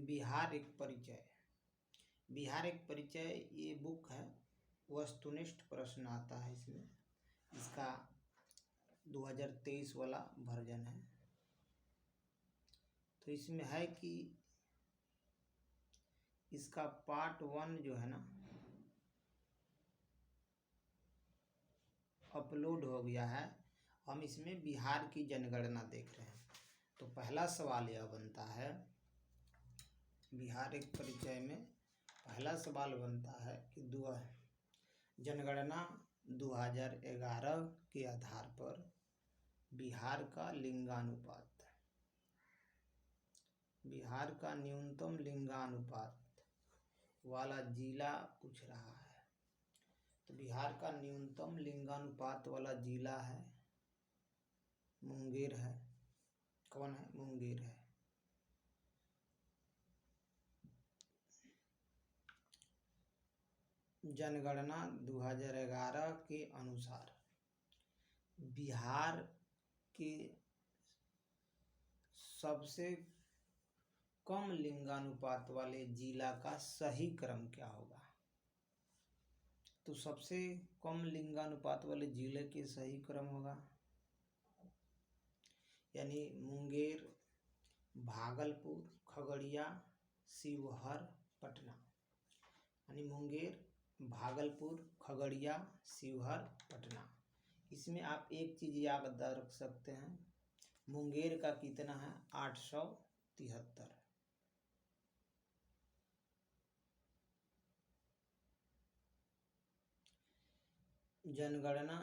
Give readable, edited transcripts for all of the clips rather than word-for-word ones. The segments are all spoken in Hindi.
बिहार एक परिचय। बिहार एक परिचय ये बुक है, वस्तुनिष्ठ प्रश्न आता है इसमें। इसका 2023 वाला वर्जन है। तो इसमें है कि इसका पार्ट 1 जो है ना अपलोड हो गया है। हम इसमें बिहार की जनगणना देख रहे हैं। तो पहला सवाल यह बनता है, बिहार एक परिचय में पहला सवाल बनता है कि जनगणना 2011 के आधार पर बिहार का लिंगानुपात, बिहार का न्यूनतम लिंगानुपात वाला जिला पूछ रहा है। तो बिहार का न्यूनतम लिंगानुपात वाला जिला है मुंगेर है। कौन है? मुंगेर है। जनगणना 2011 के अनुसार बिहार के सबसे कम लिंगानुपात वाले जिला का सही क्रम क्या होगा? तो सबसे कम लिंगानुपात वाले जिले के सही क्रम होगा यानी मुंगेर, भागलपुर, खगड़िया, शिवहर, पटना। यानी मुंगेर, भागलपुर, खगड़िया, शिवहर, पटना। इसमें आप एक चीज़ याद रख सकते हैं, मुंगेर का कितना है? 873। जनगणना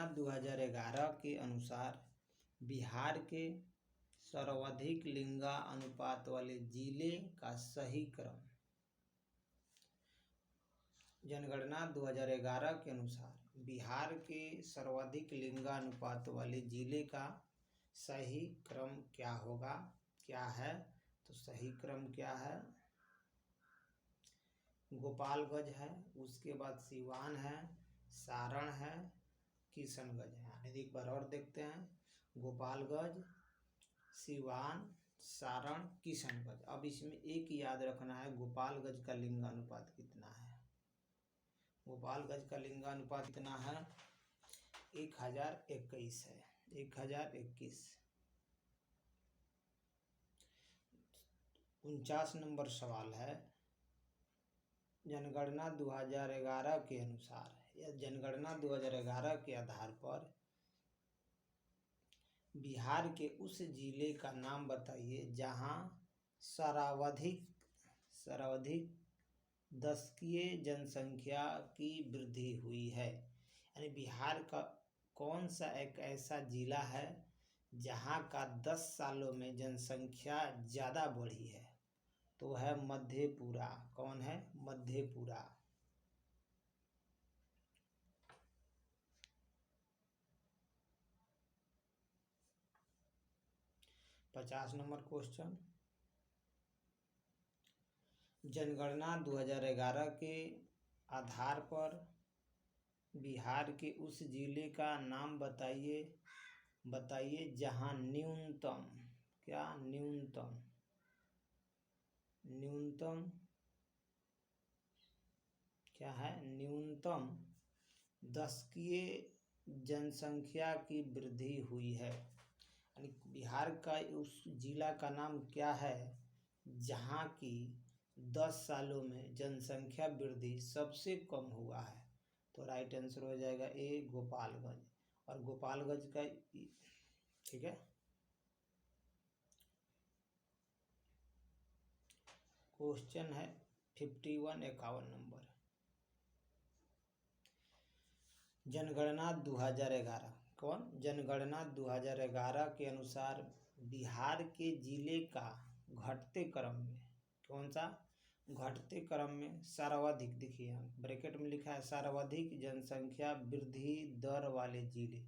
2011 के अनुसार बिहार के सर्वाधिक लिंगानुपात वाले जिले का सही क्रम। जनगणना 2011 के अनुसार बिहार के सर्वाधिक लिंगानुपात वाले जिले का सही क्रम क्या होगा? क्या है? तो सही क्रम क्या है? गोपालगंज है, उसके बाद सिवान है, सारण है, किशनगंज है। यानी एक बार और देखते हैं, गोपालगंज, सिवान, सारण, किशनगंज। अब इसमें एक याद रखना है, गोपालगंज का लिंगानुपात कितना है? गोपालगंज का लिंगानुपात कितना है? 1021 है। 1021। 49 नंबर सवाल है, जनगणना 2011 के अनुसार या जनगणना 2011 के आधार पर बिहार के उस जिले का नाम बताइए जहां सर्वाधिक दशकीय जनसंख्या की वृद्धि हुई है। यानी बिहार का कौन सा एक ऐसा जिला है जहां का 10 सालों में जनसंख्या ज़्यादा बढ़ी है? तो है मधेपुरा। कौन है? मधेपुरा। पचास नंबर क्वेश्चन, जनगणना 2011 के आधार पर बिहार के उस जिले का नाम बताइए जहां न्यूनतम क्या है? न्यूनतम दशकीय जनसंख्या की वृद्धि हुई है। यानी बिहार का उस जिला का नाम क्या है जहाँ की 10 सालों में जनसंख्या वृद्धि सबसे कम हुआ है? तो राइट आंसर हो जाएगा ए, गोपालगंज। और गोपालगंज का, ठीक है। क्वेश्चन है 51 51 नंबर, जनगणना 2011। कौन? जनगणना 2011 के अनुसार बिहार के जिले का घटते क्रम में, कौन सा? घटते क्रम में सर्वाधिक, देखिए ब्रैकेट में लिखा है सर्वाधिक जनसंख्या वृद्धि दर वाले जिले,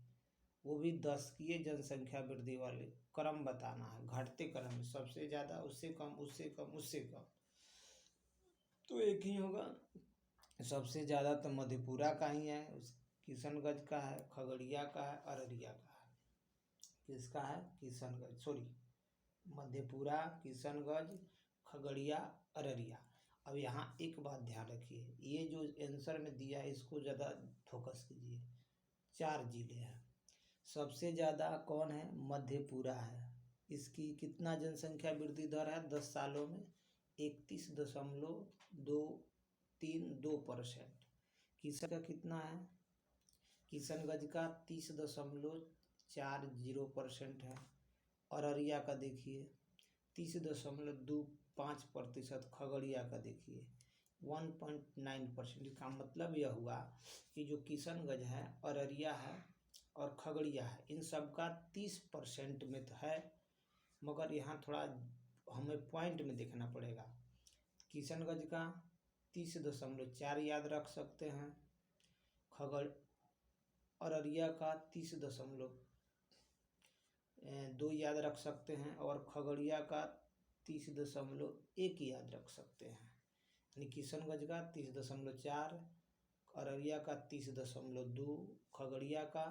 वो भी दशकीय जनसंख्या वृद्धि वाले क्रम बताना है। घटते क्रम में सबसे ज़्यादा, उससे कम, उससे कम, उससे कम, तो एक ही होगा। सबसे ज़्यादा तो मधेपुरा का ही है, किशनगंज का है, खगड़िया का है, अररिया का है। किसका है? किशनगंज, सॉरी मधेपुरा, किशनगंज, खगड़िया, अररिया। अब यहाँ एक बात ध्यान रखिए, ये जो आंसर में दिया है इसको ज़्यादा फोकस कीजिए। 4 जिले हैं, सबसे ज़्यादा कौन है? मधेपुरा है। इसकी कितना जनसंख्या वृद्धि दर है 10 सालों में? 31.232%। किशन का कितना है? किशनगंज का 30.40% है। अररिया का देखिए 30.25%। खगड़िया का देखिए 1.9%। इसका मतलब यह हुआ कि जो किशनगंज है, अररिया है और खगड़िया है, इन सब का 30% में तो है, मगर यहाँ थोड़ा हमें पॉइंट में देखना पड़ेगा। किशनगंज का 30.4 याद रख सकते हैं, अररिया का 30.2 याद रख सकते हैं और खगड़िया का 30.1 याद रख सकते हैं। यानी किशनगंज का 30.4, अररिया का 30.2, खगड़िया का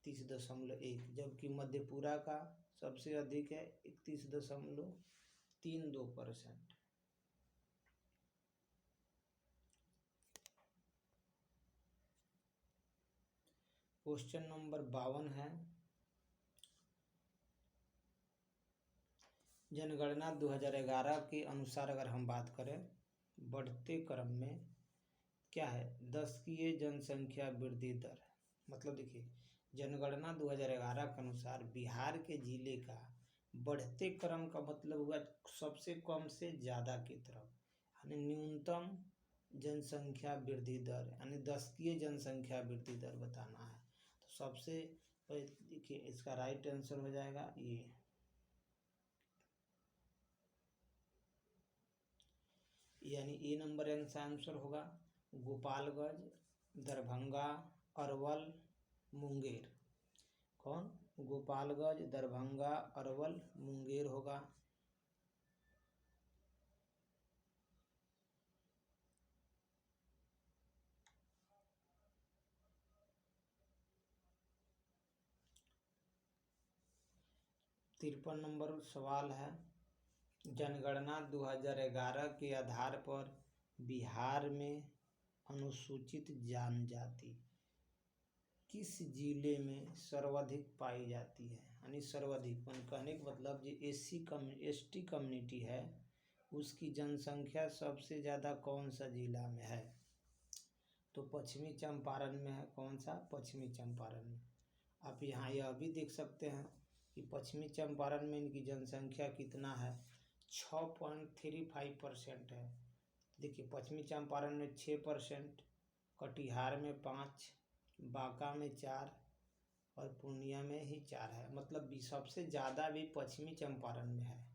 30.1, जबकि मधेपुरा का सबसे अधिक है 31.32%। क्वेश्चन नंबर 52 है, जनगणना 2011 के अनुसार अगर हम बात करें, बढ़ते क्रम में क्या है? 10वीं जनसंख्या वृद्धि दर। मतलब देखिए, जनगणना 2011 के अनुसार बिहार के जिले का बढ़ते क्रम का मतलब हुआ सबसे कम से ज़्यादा की तरफ, यानी न्यूनतम जनसंख्या वृद्धि दर, यानी 10वीं जनसंख्या वृद्धि दर बताना है। तो सबसे देखिए इसका राइट आंसर हो जाएगा ये, यानी ए नंबर आंसर होगा। गोपालगंज, दरभंगा, अरवल, मुंगेर। कौन? गोपालगंज, दरभंगा, अरवल, मुंगेर होगा। तिरपन नंबर सवाल है, जनगणना 2011 के आधार पर बिहार में अनुसूचित जनजाति किस जिले में सर्वाधिक पाई जाती है? यानी सर्वाधिक कहने का मतलब जो एसटी कम्युनिटी है उसकी जनसंख्या सबसे ज़्यादा कौन सा जिला में है? तो पश्चिमी चंपारण में है। कौन सा? पश्चिमी चंपारण में। आप यहाँ यह भी देख सकते हैं कि पश्चिमी चंपारण में इनकी जनसंख्या कितना है? 6.35% है। देखिए पश्चिमी चंपारण में 6%, कटिहार में 5%, बांका में 4% और पूर्णिया में ही 4 है। मतलब सबसे ज़्यादा भी पश्चिमी चंपारण में है।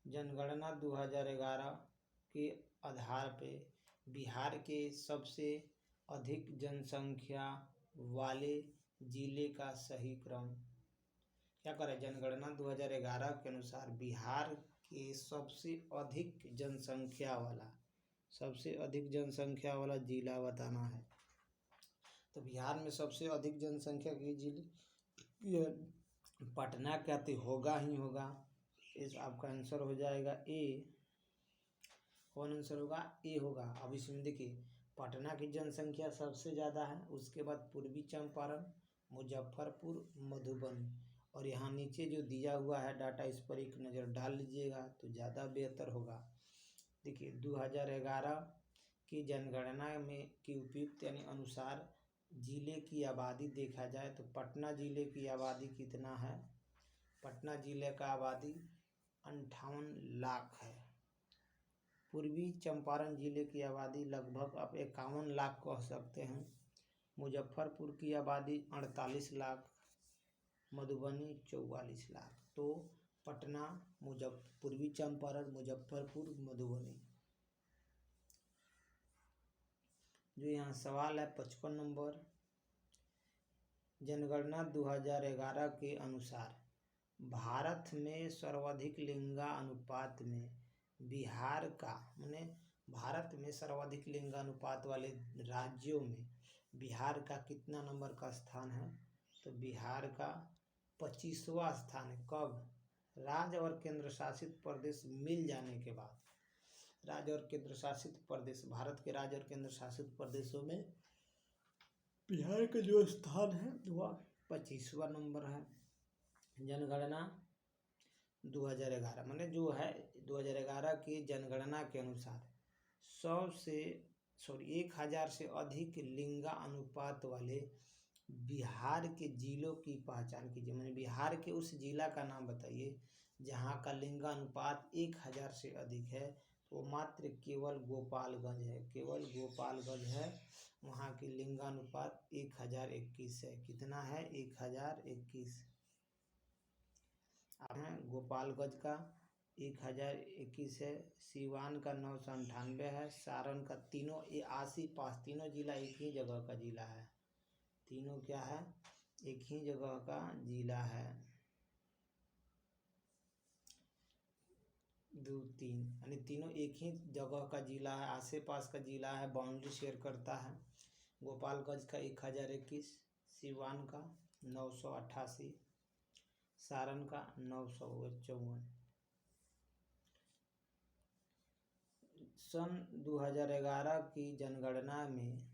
जनगणना 2011 के आधार पे बिहार के सबसे अधिक जनसंख्या वाले जिले का सही क्रम क्या करें? जनगणना 2011 के अनुसार बिहार के सबसे अधिक जनसंख्या वाला जिला बताना है। तो बिहार में सबसे अधिक जनसंख्या के जिले पटना का तो होगा ही होगा। इस आपका आंसर हो जाएगा ए। कौन आंसर होगा? ए होगा। अब इसमें देखिए पटना की जनसंख्या सबसे ज़्यादा है, उसके बाद पूर्वी चंपारण, मुजफ्फरपुर, मधुबनी। और यहाँ नीचे जो दिया हुआ है डाटा, इस पर एक नज़र डाल लीजिएगा तो ज़्यादा बेहतर होगा। देखिए 2011 की जनगणना में की उपयुक्त यानी अनुसार जिले की आबादी देखा जाए तो पटना जिले की आबादी कितना है? पटना जिले का आबादी 58 लाख है। पूर्वी चंपारण जिले की आबादी लगभग आप 51 लाख कह सकते हैं। मुजफ्फरपुर की आबादी 48 लाख, मधुबनी 44 लाख। तो पटना, पूर्वी चंपारण, मुजफ्फरपुर, मधुबनी। जो यहाँ सवाल है 55 नंबर, जनगणना 2011 के अनुसार भारत में सर्वाधिक लिंगानुपात में बिहार का, माने भारत में सर्वाधिक लिंगानुपात वाले राज्यों में बिहार का कितना नंबर का स्थान है? तो बिहार का 25वां स्थान है। कब? राज्य और केंद्र शासित प्रदेश मिल जाने के बाद। राज्य और केंद्र शासित प्रदेश, भारत के राज्य और केंद्र शासित प्रदेशों में बिहार का जो स्थान है वह 25वां नंबर है। जनगणना 2011 माने जो है 2011 की जनगणना के अनुसार 1000 से अधिक लिंगानुपात वाले बिहार के जिलों की पहचान कीजिए। मैंने बिहार के उस जिला का नाम बताइए जहाँ का लिंगानुपात 1000 से अधिक है। तो मात्र केवल गोपालगंज है, केवल गोपालगंज है। वहाँ की लिंगानुपात 1021 है। कितना है? 1021 है। गोपालगंज का 1021 है। सीवान का 998 है। सारण का तीनों आसी-पास तीनों जिला एक ही जगह का जिला है। तीनों क्या है? एक ही जगह का जिला है। 2 3 यानी तीनों एक ही जगह का जिला है, आसे पास का जिला है, बाउंड्री शेयर करता है। गोपालगंज का 1021, सीवान का 988, सारण का 954। सन 2011 की जनगणना में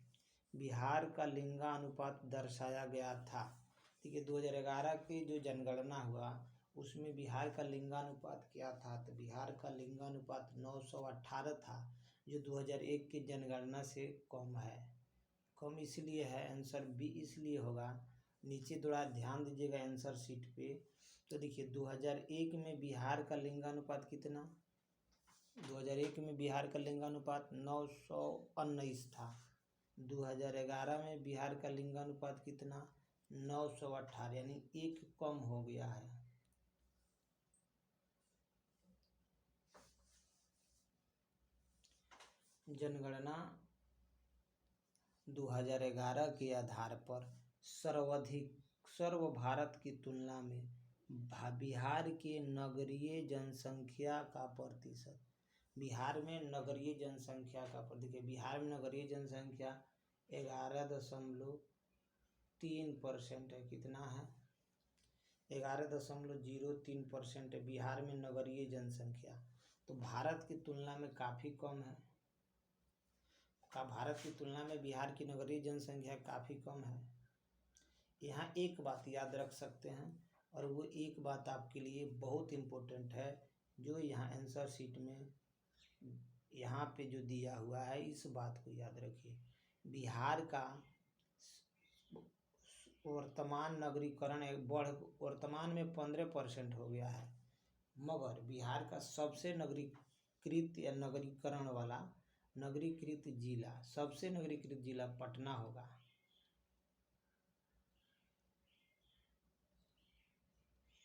बिहार का लिंगानुपात दर्शाया गया था। ठीक है, 2011 की जो जनगणना हुआ उसमें बिहार का लिंगानुपात क्या था? तो बिहार का लिंगानुपात 918 था, जो 2001 की जनगणना से कम है। कम इसलिए है, आंसर बी इसलिए होगा। नीचे थोड़ा ध्यान दीजिएगा आंसर शीट पे। तो देखिए 2001 में बिहार का लिंगानुपात कितना? 2001 में बिहार का लिंगानुपात 919 था। 2011 में बिहार का लिंगानुपात कितना? 918, यानी 1 कम हो गया है। जनगणना 2011 के आधार पर सर्व भारत की तुलना में बिहार के नगरीय जनसंख्या का प्रतिशत, बिहार में नगरीय जनसंख्या का देखिए बिहार में नगरीय जनसंख्या 11.3% है। कितना है? 11.03% है बिहार में नगरीय जनसंख्या। तो भारत की तुलना में काफ़ी कम है। भारत की तुलना में बिहार की नगरीय जनसंख्या काफ़ी कम है। यहाँ एक बात याद रख सकते हैं, और वो एक बात आपके लिए बहुत इम्पोर्टेंट है, जो यहाँ आंसर शीट में यहाँ पे जो दिया हुआ है, इस बात को याद रखिए। बिहार का वर्तमान नगरीकरण वर्तमान में 15% हो गया है, मगर बिहार का सबसे नगरीकृत या नगरीकरण वाला नगरीकृत जिला, सबसे नगरीकृत जिला पटना होगा।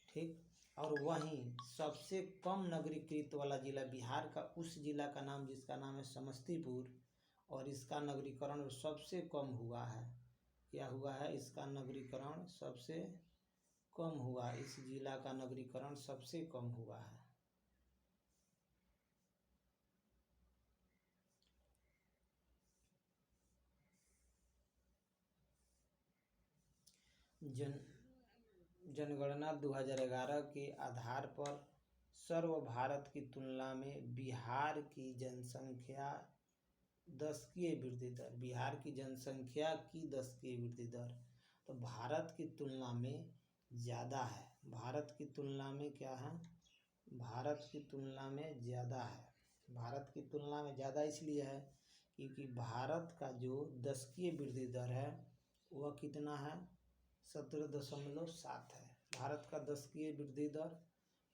ठीक, और वहीं सबसे कम नगरीकृत वाला जिला बिहार का उस जिला का नाम, जिसका नाम है समस्तीपुर, और इसका नगरीकरण सबसे कम हुआ है। क्या हुआ है? इसका नगरीकरण सबसे कम हुआ, इस जिला का नगरीकरण सबसे कम हुआ है। जनगणना 2011 के आधार पर सर्व भारत की तुलना में बिहार की जनसंख्या दशकीय वृद्धि दर, बिहार की जनसंख्या की दशकीय वृद्धि दर तो भारत की तुलना में ज़्यादा है। भारत की तुलना में क्या है? भारत की तुलना में ज़्यादा है। भारत की तुलना में ज़्यादा इसलिए है क्योंकि भारत का जो दशकीय वृद्धि दर है वह कितना है? 17.7 है। भारत का दशकीय वृद्धि दर,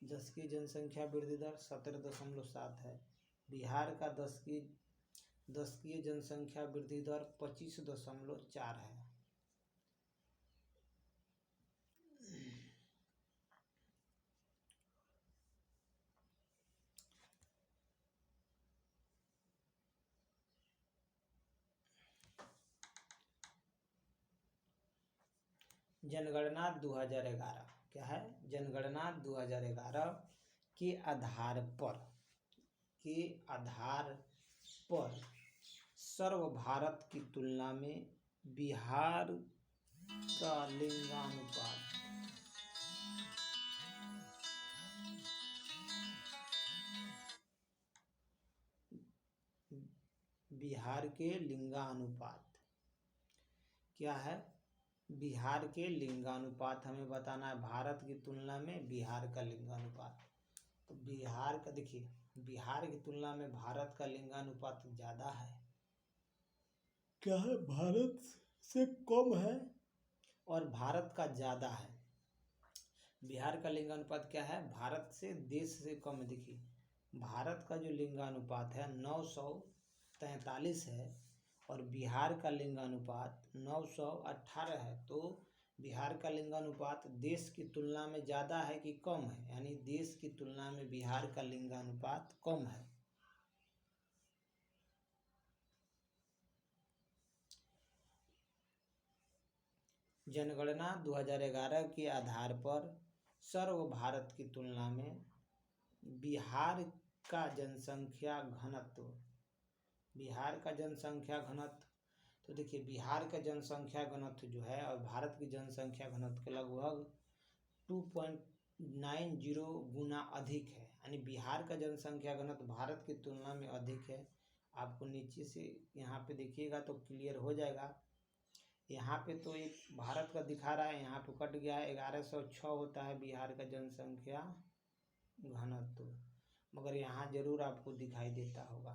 दशकीय जनसंख्या वृद्धि दर 17.7 है। बिहार का दशकीय जनसंख्या वृद्धि दर 25.4 है। जनगणना 2011 क्या है? जनगणना 2011 के आधार पर सर्व भारत की तुलना में बिहार का लिंगानुपात, बिहार के लिंगानुपात क्या है? बिहार के लिंगानुपात हमें बताना है, भारत की तुलना में बिहार का लिंगानुपात। तो बिहार का देखिए, बिहार की तुलना में भारत का लिंगानुपात ज़्यादा है, क्या है? भारत से कम है और भारत का ज़्यादा है। बिहार का लिंगानुपात क्या है? भारत से, देश से कम है। देखिए, भारत का जो लिंगानुपात है 943 है और बिहार का लिंगानुपात 918 है। तो बिहार का लिंगानुपात देश की तुलना में ज़्यादा है कि कम है? यानी देश की तुलना में बिहार का लिंगानुपात कम है। जनगणना 2011 के आधार पर सर्व भारत की तुलना में बिहार का जनसंख्या घनत्व, बिहार का जनसंख्या घनत्व, तो देखिए बिहार का जनसंख्या घनत्व जो है और भारत की जनसंख्या घनत्व के लगभग 2.90 गुना अधिक है। यानी बिहार का जनसंख्या घनत्व भारत की तुलना में अधिक है। आपको नीचे से यहाँ पे देखिएगा तो क्लियर हो जाएगा। यहाँ पे तो एक भारत का दिखा रहा है, यहाँ पे कट गया है, 1106 होता है बिहार का जनसंख्या घनत्व, मगर यहाँ जरूर आपको दिखाई देता होगा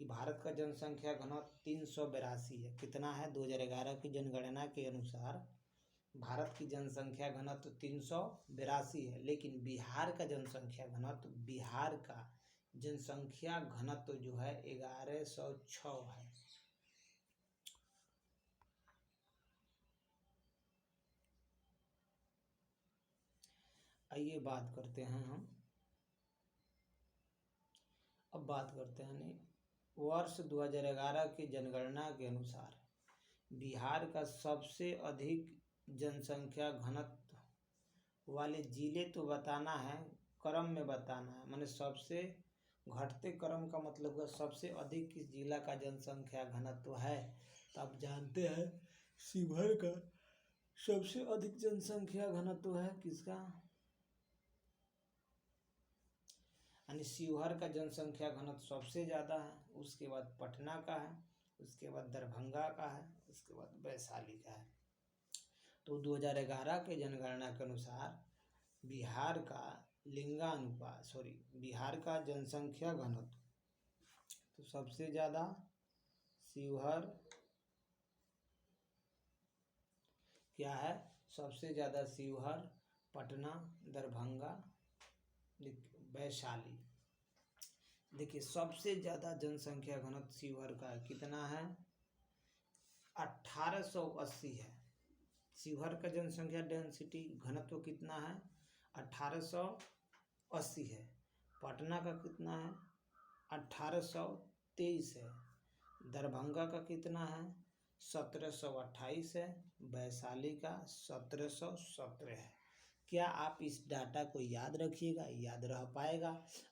कि भारत का जनसंख्या घनत्व 382 है। कितना है? 2011 की जनगणना के अनुसार भारत की जनसंख्या घनत्व 382 है, लेकिन बिहार का जनसंख्या घनत्व, बिहार का जनसंख्या घनत्व जो है 1106 है। आइए बात करते हैं हम, अब बात करते हैं वर्ष 2011 की जनगणना के अनुसार बिहार का सबसे अधिक जनसंख्या घनत्व वाले जिले तो बताना है, क्रम में बताना है, माने सबसे घटते क्रम का मतलब हुआ सबसे अधिक किस जिला का जनसंख्या घनत्व है। तो आप जानते हैं शिवहर का सबसे अधिक जनसंख्या घनत्व है किसका? यानी शिवहर का जनसंख्या घनत्व सबसे ज़्यादा है, उसके बाद पटना का है, उसके बाद दरभंगा का है, उसके बाद वैशाली का है। तो 2011 के जनगणना के अनुसार बिहार का लिंगानुपात, बिहार का जनसंख्या घनत्व तो सबसे ज़्यादा शिवहर क्या है? सबसे ज़्यादा शिवहर, पटना, दरभंगा, वैशाली। देखिए सबसे ज़्यादा जनसंख्या घनत्व शिवहर का कितना है? 1880 है। शिवहर का जनसंख्या डेंसिटी घनत्व कितना है? 1880 है। पटना का कितना है? 1823 है। दरभंगा का कितना है? 1728 है। वैशाली का 1717 है। क्या आप इस डाटा को याद रखिएगा? याद रह पाएगा?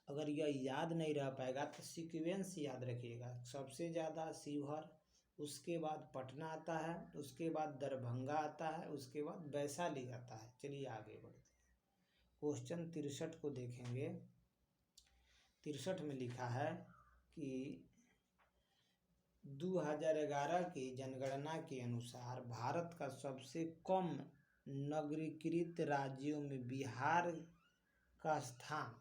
अगर यह याद नहीं रह पाएगा तो सीक्वेंस याद रखिएगा। सबसे ज़्यादा शिवहर, उसके बाद पटना आता है, उसके बाद दरभंगा आता है, उसके बाद वैशाली आता है। चलिए आगे बढ़ते हैं। क्वेश्चन 63 को देखेंगे। 63 में लिखा है कि 2011 की जनगणना के अनुसार भारत का सबसे कम नगरीकृत राज्यों में बिहार का स्थान,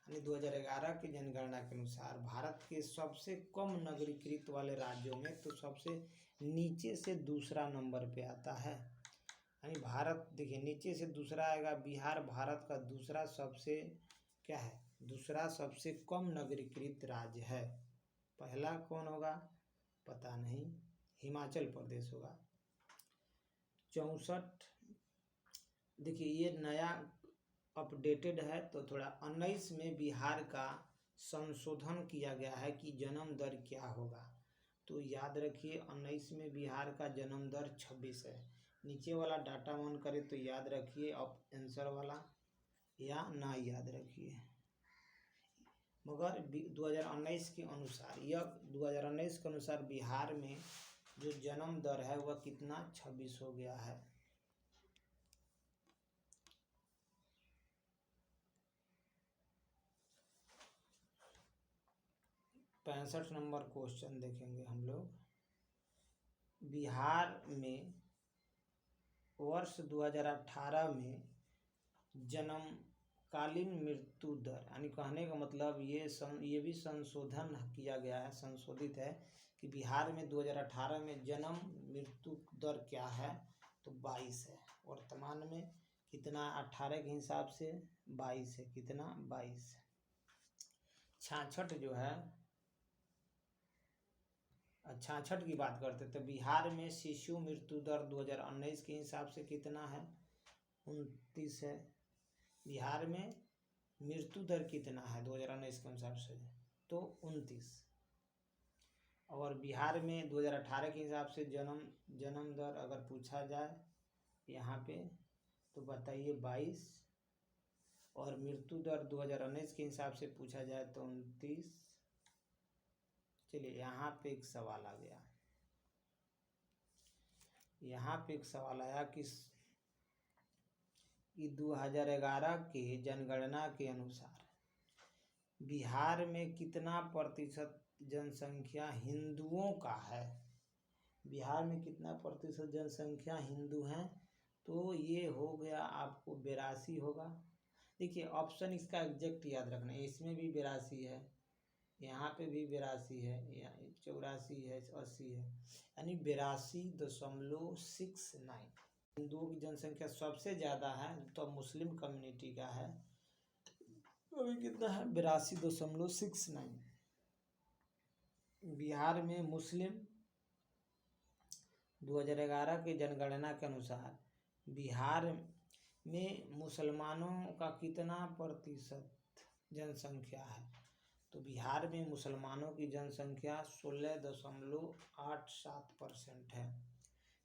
यानी 2011 की जनगणना के अनुसार भारत के सबसे कम नगरीकृत वाले राज्यों में तो सबसे नीचे से दूसरा नंबर पे आता है। यानी भारत, देखिए नीचे से दूसरा आएगा बिहार, भारत का दूसरा सबसे क्या है? दूसरा सबसे कम नगरीकृत राज्य है। पहला कौन होगा? पता नहीं, हिमाचल प्रदेश होगा। 64, देखिए ये नया अपडेटेड है तो थोड़ा 19 में बिहार का संशोधन किया गया है कि जन्म दर क्या होगा। तो याद रखिए 19 में बिहार का जन्म दर 26 है। नीचे वाला डाटा मन करे तो याद रखिए, अब आंसर वाला या ना याद रखिए, मगर 2019 के अनुसार, यह 2019 के अनुसार बिहार में जो जन्म दर है वह कितना 26 हो गया है। पैंसठ नंबर क्वेश्चन देखेंगे हम लोग। बिहार में वर्ष 2018 में जन्मकालीन मृत्यु दर, यानी कहने का मतलब ये भी संशोधन किया गया है, संशोधित है कि बिहार में 2018 में जन्म मृत्यु दर क्या है, तो 22 है। वर्तमान में कितना, 18 के हिसाब से 22 है। कितना, 22। 66 जो है, 66 की बात करते तो बिहार में शिशु मृत्यु दर 2019 के हिसाब से कितना है, 29 है। बिहार में मृत्यु दर कितना है 2019 के हिसाब से, तो 29। और बिहार में 2018 के हिसाब से जन्म दर अगर पूछा जाए यहाँ पे, तो बताइए 22। और मृत्यु दर 2019 के हिसाब से पूछा जाए तो 29। चलिए यहाँ पे एक सवाल आ गया, यहाँ पे एक सवाल आया कि 2011 के जनगणना के अनुसार बिहार में कितना प्रतिशत जनसंख्या हिंदुओं का है। बिहार में कितना प्रतिशत जनसंख्या हिंदू हैं, तो ये हो गया आपको 82 होगा। देखिए ऑप्शन इसका एग्जैक्ट याद रखना है, इसमें भी 82 है, यहाँ पे भी 82 है, यहाँ 84 है, 80 है, यानी 82.69। हिंदुओं की जनसंख्या सबसे ज़्यादा है तो मुस्लिम कम्युनिटी का है, अभी कितना है 82.69। बिहार में मुस्लिम 2011 के जनगणना के अनुसार बिहार में मुसलमानों का कितना प्रतिशत जनसंख्या है, तो बिहार में मुसलमानों की जनसंख्या 16.87% है।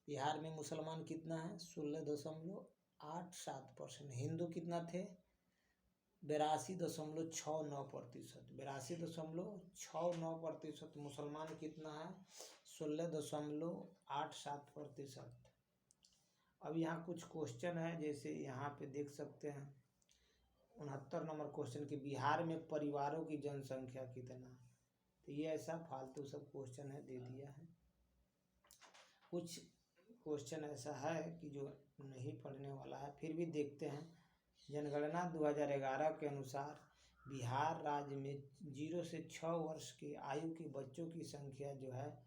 बिहार में मुसलमान कितना है, 16.87%। हिंदू कितना थे, 82.69%। 82.69% मुसलमान कितना है, 16.87%। अब यहाँ कुछ क्वेश्चन है, जैसे यहाँ पे देख सकते हैं 69 नंबर क्वेश्चन कि बिहार में परिवारों की जनसंख्या कितना, तो ये ऐसा फालतू सब क्वेश्चन है, दे दिया है। कुछ क्वेश्चन ऐसा है कि जो नहीं पढ़ने वाला है, फिर भी देखते हैं। जनगणना 2011 के अनुसार बिहार राज्य में 0 से 6 वर्ष की आयु के बच्चों की संख्या जो है,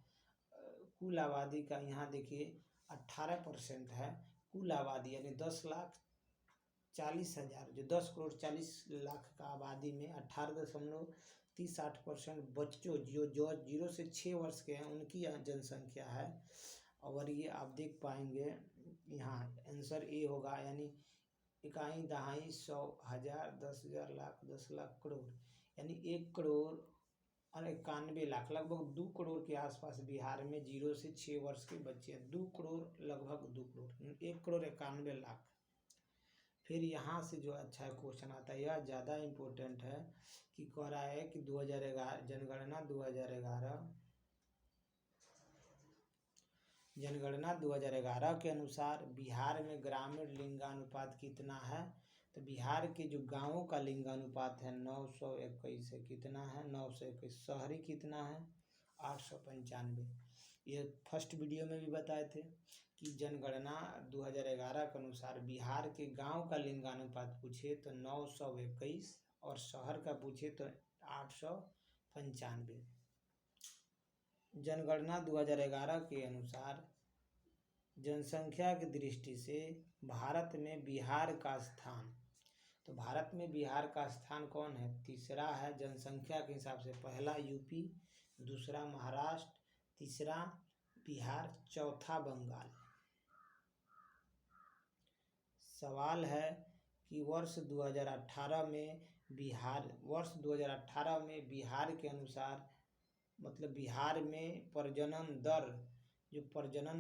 कुल आबादी का यहाँ देखिए 18% है। कुल आबादी यानी 10,40,000, जो 10 करोड़ 40 लाख का आबादी में 18.38% बच्चों जो 0 से 6 वर्ष के हैं उनकी जनसंख्या है। और ये आप देख पाएंगे यहाँ आंसर ए होगा, यानी इकाई दहाई 100 हज़ार 10,000 लाख 10 लाख करोड़, यानी 1 करोड़ और 91 लाख, लगभग 2 करोड़ के आसपास बिहार में 0 से 6 वर्ष के बच्चे हैं। 2 करोड़, लगभग 2 करोड़, 1 करोड़ 91 लाख। फिर यहाँ से जो अच्छा क्वेश्चन आता है, यह ज़्यादा इम्पोर्टेंट है कि कह रहा है कि 2011 जनगणना 2011 के अनुसार बिहार में ग्रामीण लिंगानुपात कितना है, तो बिहार के जो गांवों का लिंगानुपात है 921 है। कितना है, 921। शहरी कितना है, 895। ये फर्स्ट वीडियो में भी बताए थे कि जनगणना 2011 के अनुसार बिहार के गांव का लिंगानुपात पूछे तो 921 और शहर का पूछे तो 895। जनगणना 2011 के अनुसार जनसंख्या की दृष्टि से भारत में बिहार का स्थान, तो भारत में बिहार का स्थान कौन है, तीसरा है जनसंख्या के हिसाब से। पहला यूपी, दूसरा महाराष्ट्र, तीसरा बिहार, चौथा बंगाल। सवाल है कि वर्ष 2018 में बिहार के अनुसार, मतलब बिहार में प्रजनन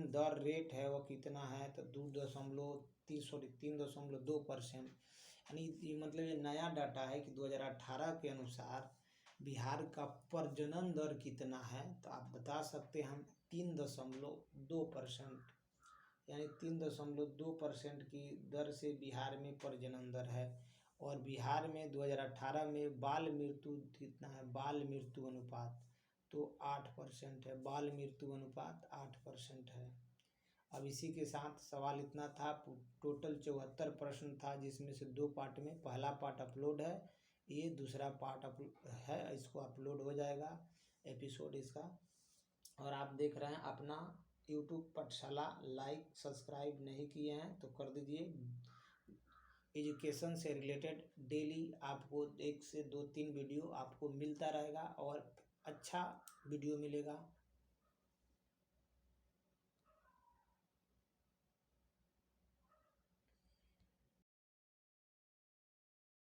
दर रेट है वो कितना है, तो 3.2%। यानी मतलब ये नया डाटा है कि 2018 के अनुसार बिहार का प्रजनन दर कितना है, तो आप बता सकते हैं हम 3.2%, यानी 3.2% की दर से बिहार में प्रजनन दर है। और बिहार में 2018 में बाल मृत्यु कितना है, बाल मृत्यु अनुपात तो 8% है, बाल मृत्यु अनुपात 8% है। अब इसी के साथ सवाल इतना था, टोटल 74 प्रश्न था, जिसमें से 2 पार्ट में, पहला पार्ट अपलोड है, ये दूसरा पार्ट है, इसको अपलोड हो जाएगा एपिसोड इसका। और आप देख रहे हैं अपना यूट्यूब पाठशाला, लाइक सब्सक्राइब नहीं किए हैं तो कर दीजिए। एजुकेशन से रिलेटेड डेली आपको 1 से 2-3 वीडियो आपको मिलता रहेगा और अच्छा वीडियो मिलेगा।